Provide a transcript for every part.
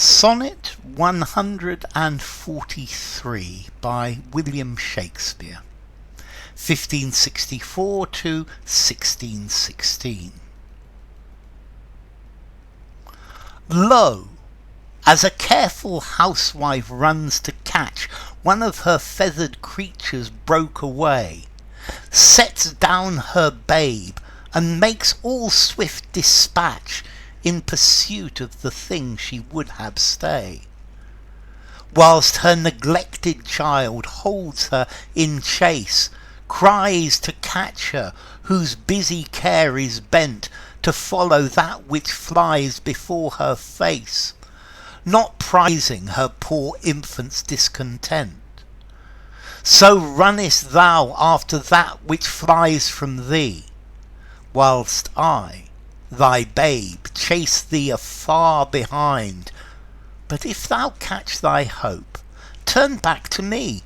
Sonnet 143 by William Shakespeare, 1564 to 1616. Lo! As a careful housewife runs to catch one of her feathered creatures broke away, sets down her babe, and makes all swift dispatch in pursuit of the thing she would have stay, whilst her neglected child holds her in chase, cries to catch her, whose busy care is bent to follow that which flies before her face, not prizing her poor infant's discontent. So runnest thou after that which flies from thee, whilst I, thy babe, chase thee afar behind. But if thou catch thy hope, turn back to me,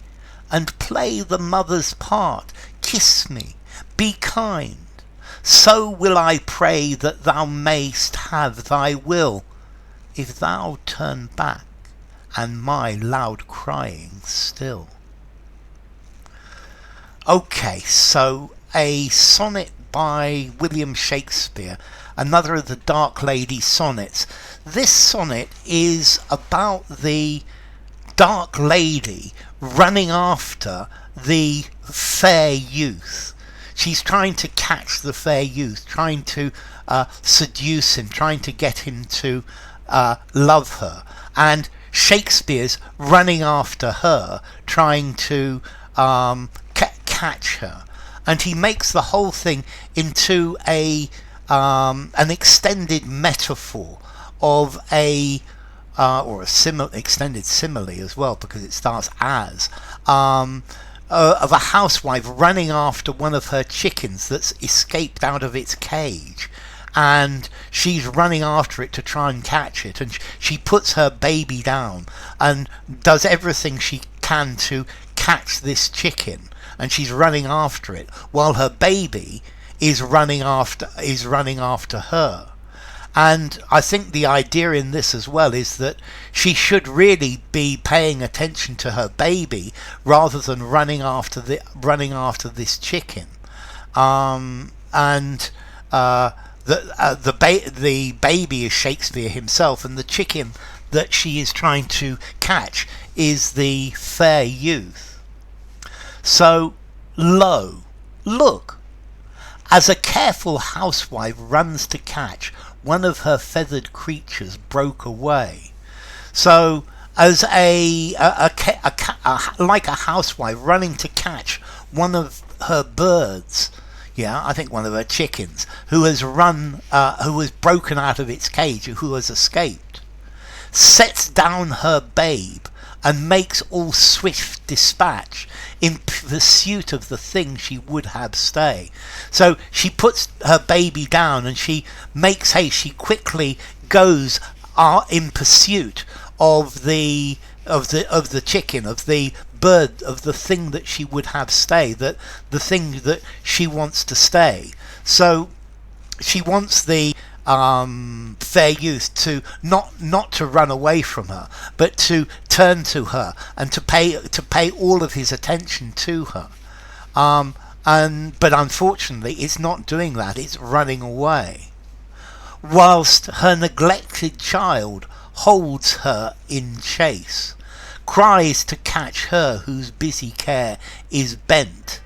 and play the mother's part, kiss me, be kind. So will I pray that thou mayst have thy will, if thou turn back, and my loud crying still. Okay, so a sonnet by William Shakespeare, another of the Dark Lady sonnets. This sonnet is about the Dark Lady running after the fair youth. She's trying to catch the fair youth, trying to seduce him, trying to get him to love her. And Shakespeare's running after her, trying to catch her. And he makes the whole thing into an extended metaphor of or a extended simile as well, because it starts as of a housewife running after one of her chickens that's escaped out of its cage, and she's running after it to try and catch it, and she puts her baby down and does everything she can to catch this chicken, and she's running after it while her baby is running after her. And I think the idea in this as well is that she should really be paying attention to her baby rather than running after this chicken. The baby is Shakespeare himself, and the chicken that she is trying to catch is the fair youth. So, lo, look, as a careful housewife runs to catch one of her feathered creatures broke away. So, as like a housewife running to catch one of her birds, I think one of her chickens, who has broken out of its cage, who has escaped, sets down her babe and makes all swift dispatch in pursuit of the thing she would have stay. So she puts her baby down and she makes haste. She quickly goes in pursuit of the chicken, of the bird, of the thing that she would have stay, the thing that she wants to stay. So she wants the fair youth to not to run away from her, but to turn to her and to pay all of his attention to her. But unfortunately, it's not doing that. It's running away, whilst her neglected child holds her in chase, cries to catch her whose busy care is bent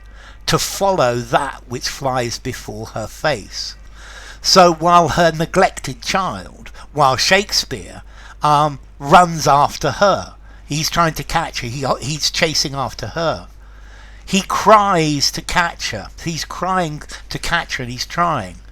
to follow that which flies before her face. So while her neglected child, while Shakespeare runs after her, he's trying to catch her, he's chasing after her. He cries to catch her, he's crying to catch her and he's trying.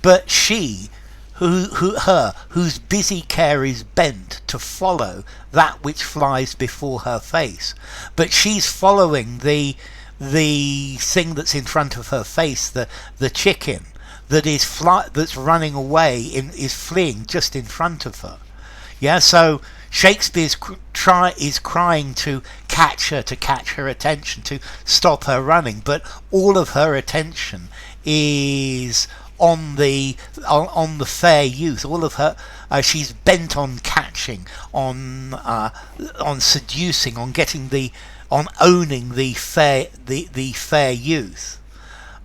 But she, whose busy care is bent to follow that which flies before her face. But she's following the thing that's in front of her face, the chicken, that's running away, is fleeing just in front of her. So Shakespeare is crying to catch her attention, to stop her running, but all of her attention is on the fair youth. All of her, she's bent on catching, on seducing, on owning the fair youth.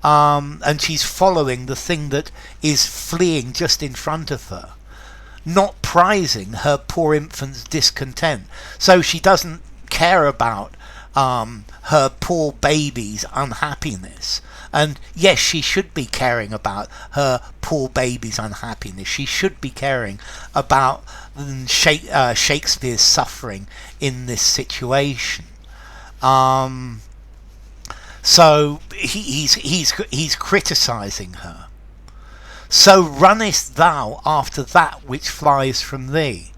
And she's following the thing that is fleeing just in front of her, not prizing her poor infant's discontent. So she doesn't care about her poor baby's unhappiness. And yes, she should be caring about her poor baby's unhappiness. She should be caring about Shakespeare's suffering in this situation. So he's criticizing her. So runnest thou after that which flies from thee.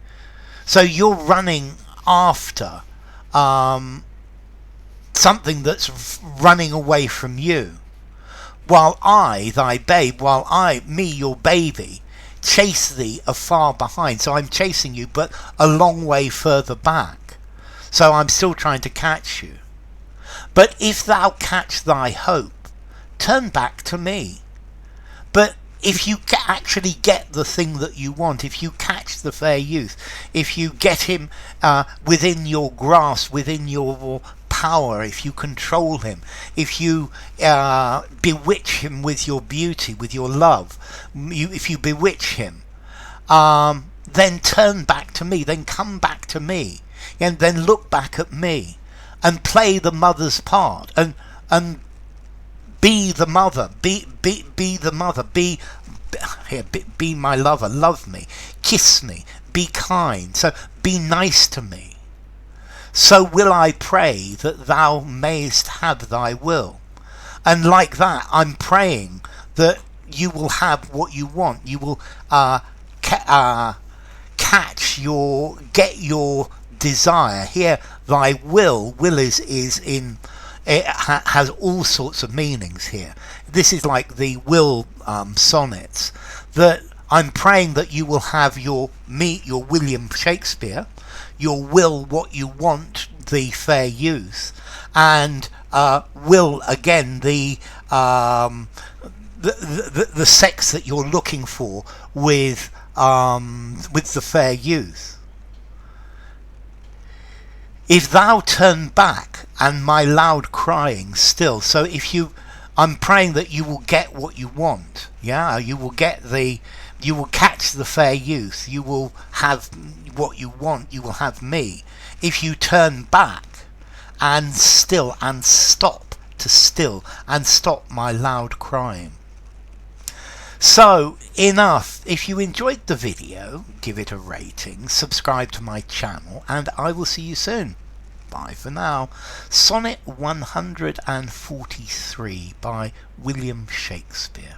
So you're running after something that's running away from you, while I, thy babe, me, your baby, chase thee afar behind. So I'm chasing you, but a long way further back. So I'm still trying to catch you. But if thou catch thy hope, turn back to me. But if you actually get the thing that you want, if you catch the fair youth, if you get him within your grasp, within your power, if you control him, if you bewitch him with your beauty, with your love, if you bewitch him, then turn back to me, then come back to me, and then look back at me and play the mother's part, and be the mother, be the mother, be my lover, love me, kiss me, be kind, so be nice to me. So will I pray that thou mayst have thy will. And like that, I'm praying that you will have what you want. You will get your desire. Here, thy will is in, it has all sorts of meanings here. This is like the will sonnets, that I'm praying that you will have your William Shakespeare, your will what you want, the fair youth, and will again the sex that you're looking for with the fair youth. If thou turn back and my loud crying still, so I'm praying that you will get what you want. Yeah, you will catch the fair youth. You will have what you want. You will have me. If you turn back and stop my loud crying. So enough. If you enjoyed the video, give it a rating, subscribe to my channel, and I will see you soon. Bye for now. Sonnet 143 by William Shakespeare.